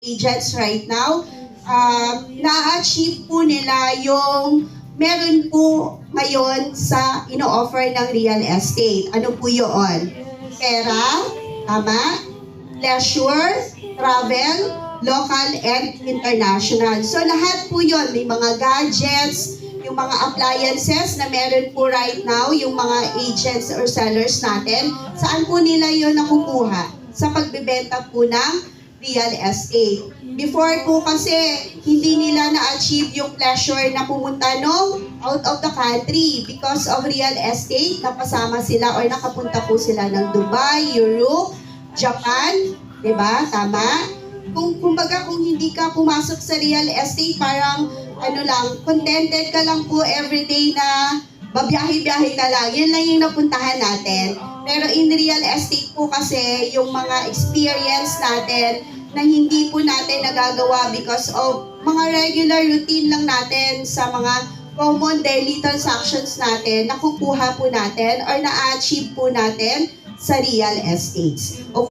agents right now, na-achieve po nila yung meron po ngayon sa ino-offer ng real estate. Ano po yun? Pera, tama? Leisure, travel, local and international. So lahat po yun, may mga gadgets, yung mga appliances na meron po right now, yung mga agents or sellers natin, saan po nila yun nakukuha? Sa pagbebenta po ng real estate. Before po kasi, hindi nila na-achieve yung pleasure na pumunta out of the country because of real estate. Napasama sila or nakapunta po sila ng Dubai, Europe, Japan, diba? Tama? Kumbaga kung hindi ka pumasok sa real estate, parang contented ka lang po everyday na babiyahe-biyahe ka lang. Yun lang yung napuntahan natin. Pero in real estate po kasi, yung mga experience natin na hindi po natin nagagawa because of mga regular routine lang natin sa mga common daily transactions natin, nakukuha po natin or na-achieve po natin sa real estates.